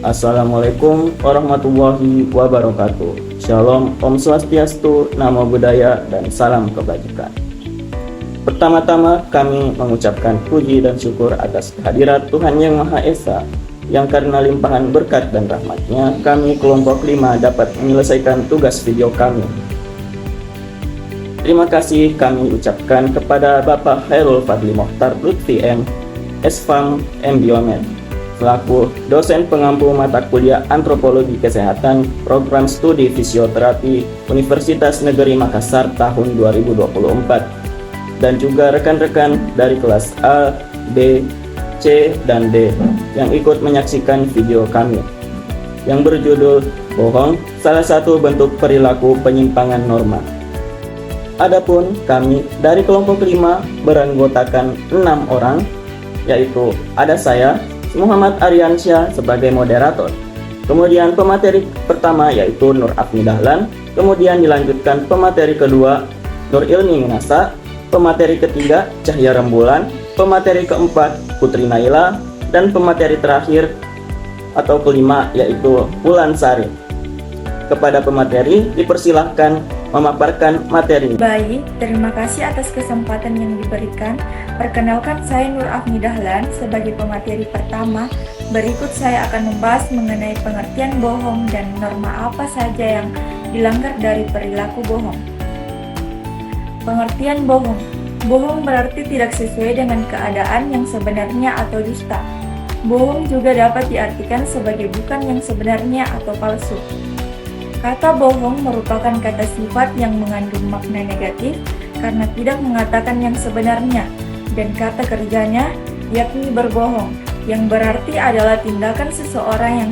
Assalamualaikum warahmatullahi wabarakatuh. Shalom, Om Swastiastu, Namo Buddhaya, dan salam kebajikan. Pertama-tama kami mengucapkan puji dan syukur atas kehadirat Tuhan Yang Maha Esa, yang karena limpahan berkat dan rahmat-Nya, kami kelompok 5 dapat menyelesaikan tugas video kami. Terima kasih kami ucapkan kepada Bapak Khairul Fadli Mokhtar Lutfi M, SFAM M Biomed, selaku dosen pengampu mata kuliah Antropologi Kesehatan Program Studi Fisioterapi Universitas Negeri Makassar tahun 2024, dan juga rekan-rekan dari kelas A, B, C, dan D yang ikut menyaksikan video kami yang berjudul Bohong, salah satu bentuk perilaku penyimpangan norma. Adapun kami dari kelompok 5 beranggotakan 6 orang, yaitu ada saya, Muhammad Aryansyah, sebagai moderator. Kemudian pemateri pertama yaitu Nur Afni Dahlan, kemudian dilanjutkan pemateri kedua Nur Ilmi Minasa, pemateri ketiga Cahya Rembulan, pemateri keempat Putri Naila, dan pemateri terakhir atau kelima yaitu Wulan Sari. Kepada pemateri dipersilahkan memaparkan materi. Baik, terima kasih atas kesempatan yang diberikan. Perkenalkan, saya Nur Afni Dahlan sebagai pemateri pertama. Berikut saya akan membahas mengenai pengertian bohong dan norma apa saja yang dilanggar dari perilaku bohong. Pengertian bohong. Bohong berarti tidak sesuai dengan keadaan yang sebenarnya atau dusta. Bohong juga dapat diartikan sebagai bukan yang sebenarnya atau palsu. Kata bohong merupakan kata sifat yang mengandung makna negatif karena tidak mengatakan yang sebenarnya, dan kata kerjanya yakni berbohong, yang berarti adalah tindakan seseorang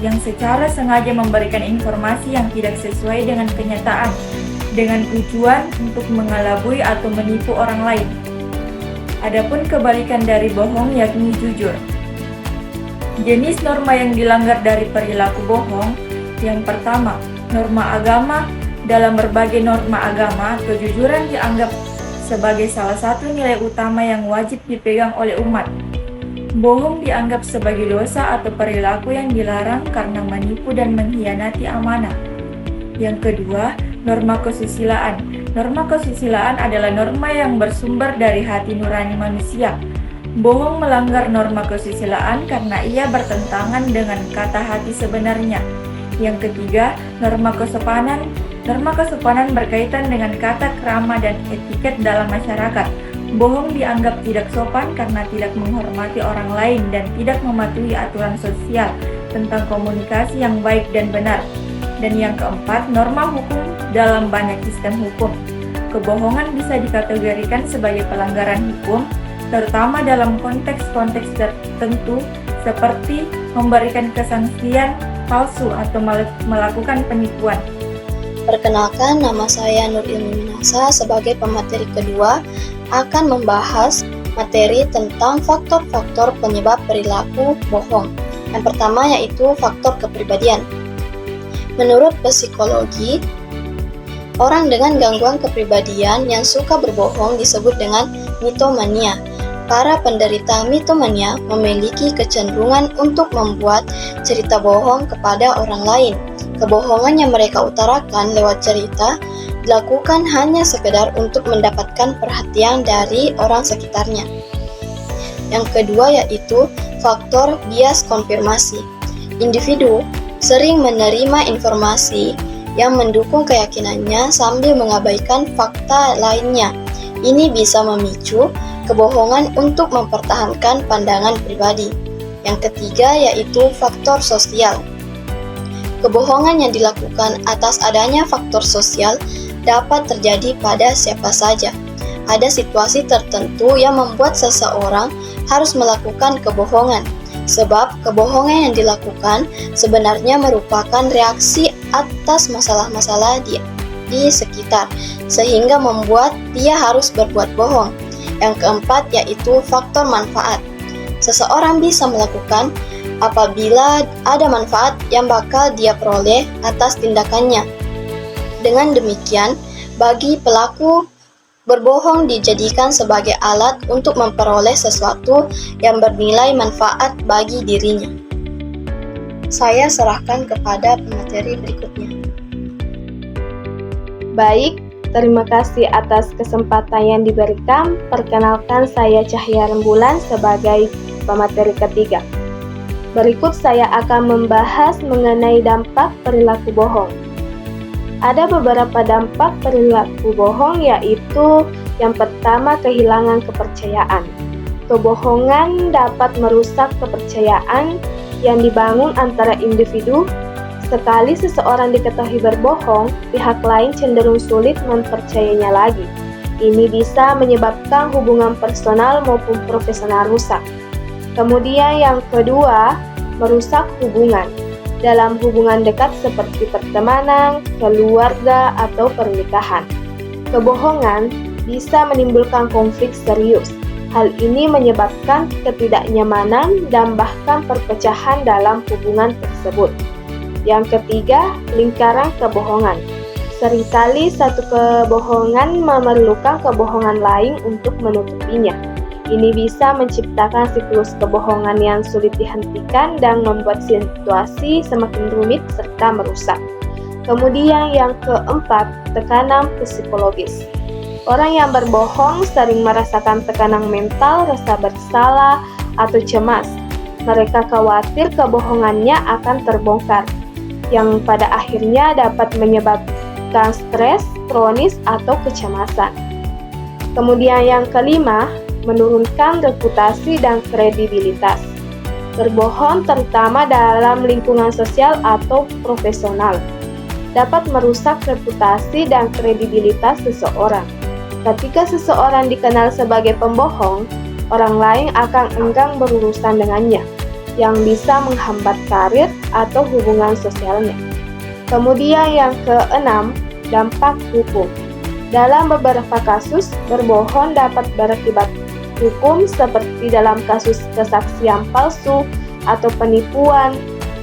yang secara sengaja memberikan informasi yang tidak sesuai dengan kenyataan dengan tujuan untuk mengelabui atau menipu orang lain. Adapun kebalikan dari bohong yakni jujur. Jenis norma yang dilanggar dari perilaku bohong. Yang pertama, norma agama. Dalam berbagai norma agama, kejujuran dianggap sebagai salah satu nilai utama yang wajib dipegang oleh umat. Bohong dianggap sebagai dosa atau perilaku yang dilarang karena menipu dan mengkhianati amanah. Yang kedua, norma kesusilaan. Norma kesusilaan adalah norma yang bersumber dari hati nurani manusia. Bohong melanggar norma kesusilaan karena ia bertentangan dengan kata hati sebenarnya. Yang ketiga, norma kesopanan. Norma kesopanan berkaitan dengan kata krama dan etiket dalam masyarakat. Bohong dianggap tidak sopan karena tidak menghormati orang lain dan tidak mematuhi aturan sosial tentang komunikasi yang baik dan benar. Dan yang keempat, norma hukum dalam banyak sistem hukum. Kebohongan bisa dikategorikan sebagai pelanggaran hukum, terutama dalam konteks-konteks tertentu seperti memberikan kesaksian palsu atau melakukan penipuan. Perkenalkan, nama saya Nur Ilmi Minasa sebagai pemateri kedua akan membahas materi tentang faktor-faktor penyebab perilaku bohong. Yang pertama yaitu faktor kepribadian. Menurut psikologi, orang dengan gangguan kepribadian yang suka berbohong disebut dengan mitomania. Para penderita mitomania memiliki kecenderungan untuk membuat cerita bohong kepada orang lain. Kebohongan yang mereka utarakan lewat cerita dilakukan hanya sekedar untuk mendapatkan perhatian dari orang sekitarnya. Yang kedua yaitu faktor bias konfirmasi. Individu sering menerima informasi yang mendukung keyakinannya sambil mengabaikan fakta lainnya. Ini bisa memicu kebohongan untuk mempertahankan pandangan pribadi. Yang ketiga yaitu faktor sosial. Kebohongan yang dilakukan atas adanya faktor sosial dapat terjadi pada siapa saja. Ada situasi tertentu yang membuat seseorang harus melakukan kebohongan, sebab kebohongan yang dilakukan sebenarnya merupakan reaksi atas masalah-masalah di sekitar, sehingga membuat dia harus berbuat bohong. Yang keempat yaitu faktor manfaat. Seseorang bisa melakukan apabila ada manfaat yang bakal dia peroleh atas tindakannya. Dengan demikian, bagi pelaku, berbohong dijadikan sebagai alat untuk memperoleh sesuatu yang bernilai manfaat bagi dirinya. Saya serahkan kepada pemateri berikutnya. Baik, terima kasih atas kesempatan yang diberikan. Perkenalkan, saya Cahya Rembulan sebagai pemateri ketiga. Berikut saya akan membahas mengenai dampak perilaku bohong. Ada beberapa dampak perilaku bohong, yaitu yang pertama, kehilangan kepercayaan. Kebohongan dapat merusak kepercayaan yang dibangun antara individu. Sekali seseorang diketahui berbohong, pihak lain cenderung sulit mempercayainya lagi. Ini bisa menyebabkan hubungan personal maupun profesional rusak. Kemudian yang kedua, merusak hubungan. Dalam hubungan dekat seperti pertemanan, keluarga, atau pernikahan. Kebohongan bisa menimbulkan konflik serius. Hal ini menyebabkan ketidaknyamanan dan bahkan perpecahan dalam hubungan tersebut. Yang ketiga, lingkaran kebohongan. Seringkali satu kebohongan memerlukan kebohongan lain untuk menutupinya. Ini bisa menciptakan siklus kebohongan yang sulit dihentikan dan membuat situasi semakin rumit serta merusak. Kemudian yang keempat, tekanan psikologis. Orang yang berbohong sering merasakan tekanan mental, rasa bersalah, atau cemas. Mereka khawatir kebohongannya akan terbongkar, yang pada akhirnya dapat menyebabkan stres kronis atau kecemasan. Kemudian yang kelima, menurunkan reputasi dan kredibilitas. Berbohong terutama dalam lingkungan sosial atau profesional dapat merusak reputasi dan kredibilitas seseorang. Ketika seseorang dikenal sebagai pembohong, orang lain akan enggan berurusan dengannya, yang bisa menghambat karir atau hubungan sosialnya. Kemudian yang keenam, dampak hukum. Dalam beberapa kasus, berbohong dapat berakibat hukum seperti dalam kasus kesaksian palsu atau penipuan.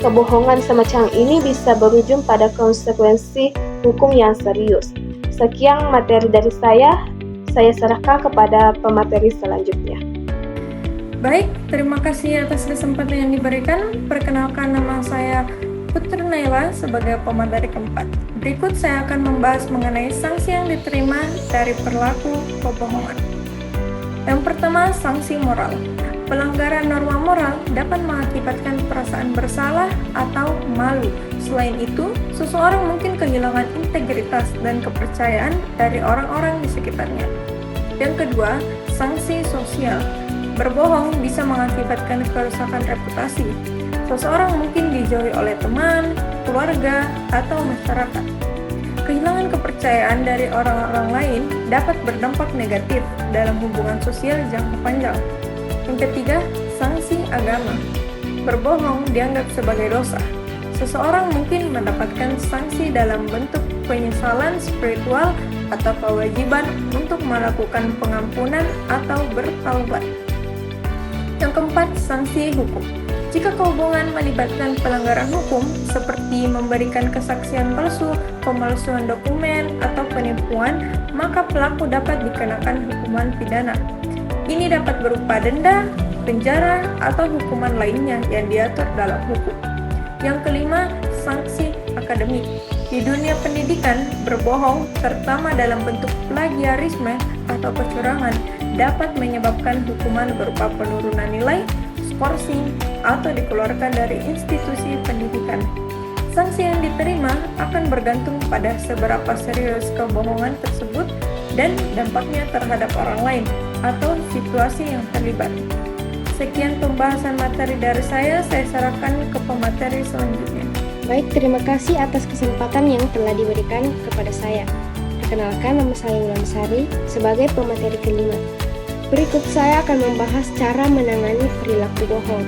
Kebohongan semacam ini bisa berujung pada konsekuensi hukum yang serius. Sekian materi dari saya serahkan kepada pemateri selanjutnya. Baik, terima kasih atas kesempatan yang diberikan. Perkenalkan, nama saya Putri Naila sebagai pemateri keempat. Berikut saya akan membahas mengenai sanksi yang diterima dari perilaku kebohongan. Yang pertama, sanksi moral. Pelanggaran norma moral dapat mengakibatkan perasaan bersalah atau malu. Selain itu, seseorang mungkin kehilangan integritas dan kepercayaan dari orang-orang di sekitarnya. Yang kedua, sanksi sosial. Berbohong bisa mengakibatkan kerusakan reputasi. Seseorang mungkin dijauhi oleh teman, keluarga, atau masyarakat. Kehilangan kepercayaan dari orang-orang lain dapat berdampak negatif dalam hubungan sosial jangka panjang. Yang ketiga, sanksi agama. Berbohong dianggap sebagai dosa. Seseorang mungkin mendapatkan sanksi dalam bentuk penyesalan spiritual atau kewajiban untuk melakukan pengampunan atau bertaubat. Yang keempat, sanksi hukum. Jika kebohongan melibatkan pelanggaran hukum seperti memberikan kesaksian palsu, pemalsuan dokumen, atau penipuan, maka pelaku dapat dikenakan hukuman pidana. Ini dapat berupa denda, penjara, atau hukuman lainnya yang diatur dalam hukum. Yang kelima, sanksi akademik. Di dunia pendidikan, berbohong, terutama dalam bentuk plagiarisme atau kecurangan, dapat menyebabkan hukuman berupa penurunan nilai, skorsing, atau dikeluarkan dari institusi pendidikan. Sanksi yang diterima akan bergantung pada seberapa serius kebohongan tersebut dan dampaknya terhadap orang lain atau situasi yang terlibat. Sekian pembahasan materi dari saya serahkan ke pemateri selanjutnya. Baik, terima kasih atas kesempatan yang telah diberikan kepada saya. Perkenalkan, nama saya Wulan Sari sebagai pemateri kelima. Berikut saya akan membahas cara menangani perilaku bohong.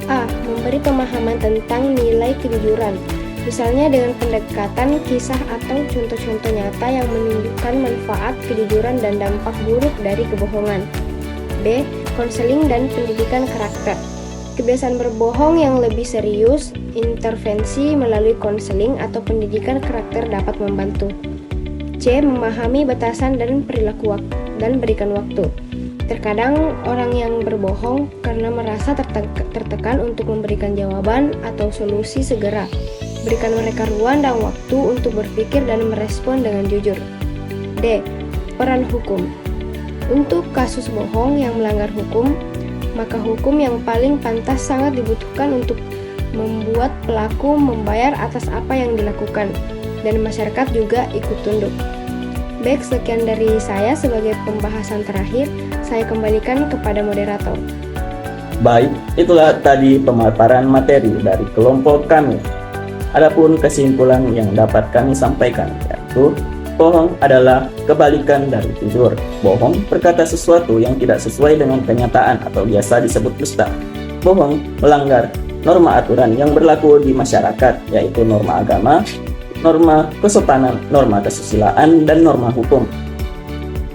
A. Memberi pemahaman tentang nilai kejujuran, misalnya dengan pendekatan kisah atau contoh-contoh nyata yang menunjukkan manfaat kejujuran dan dampak buruk dari kebohongan. B. Konseling dan pendidikan karakter. Kebiasaan berbohong yang lebih serius, intervensi melalui konseling atau pendidikan karakter dapat membantu. C. Memahami batasan dan perilaku dan berikan waktu. Terkadang orang yang berbohong karena merasa tertekan untuk memberikan jawaban atau solusi segera. Berikan mereka ruang dan waktu untuk berpikir dan merespon dengan jujur. D. Peran hukum. Untuk kasus bohong yang melanggar hukum, maka hukum yang paling pantas sangat dibutuhkan untuk membuat pelaku membayar atas apa yang dilakukan, dan masyarakat juga ikut tunduk. Baik, sekian dari saya sebagai pembahasan terakhir. Saya kembalikan kepada moderator. Baik, itulah tadi pemaparan materi dari kelompok kami. Adapun kesimpulan yang dapat kami sampaikan yaitu bohong adalah kebalikan dari jujur. Bohong berkata sesuatu yang tidak sesuai dengan kenyataan atau biasa disebut dusta. Bohong melanggar norma aturan yang berlaku di masyarakat, yaitu norma agama, norma kesopanan, norma kesusilaan, dan norma hukum.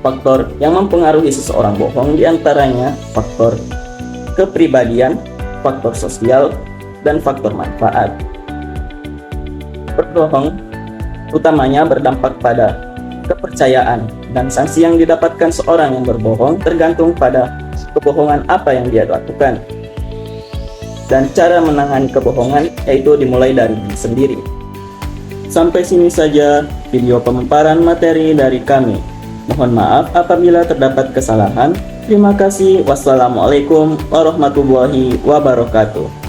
Faktor yang mempengaruhi seseorang bohong diantaranya faktor kepribadian, faktor sosial, dan faktor manfaat. Berbohong utamanya berdampak pada kepercayaan, dan sanksi yang didapatkan seorang yang berbohong tergantung pada kebohongan apa yang dia lakukan. Dan cara menangani kebohongan yaitu dimulai dari diri sendiri. Sampai sini saja video pemaparan materi dari kami. Mohon maaf apabila terdapat kesalahan. Terima kasih. Wassalamualaikum warahmatullahi wabarakatuh.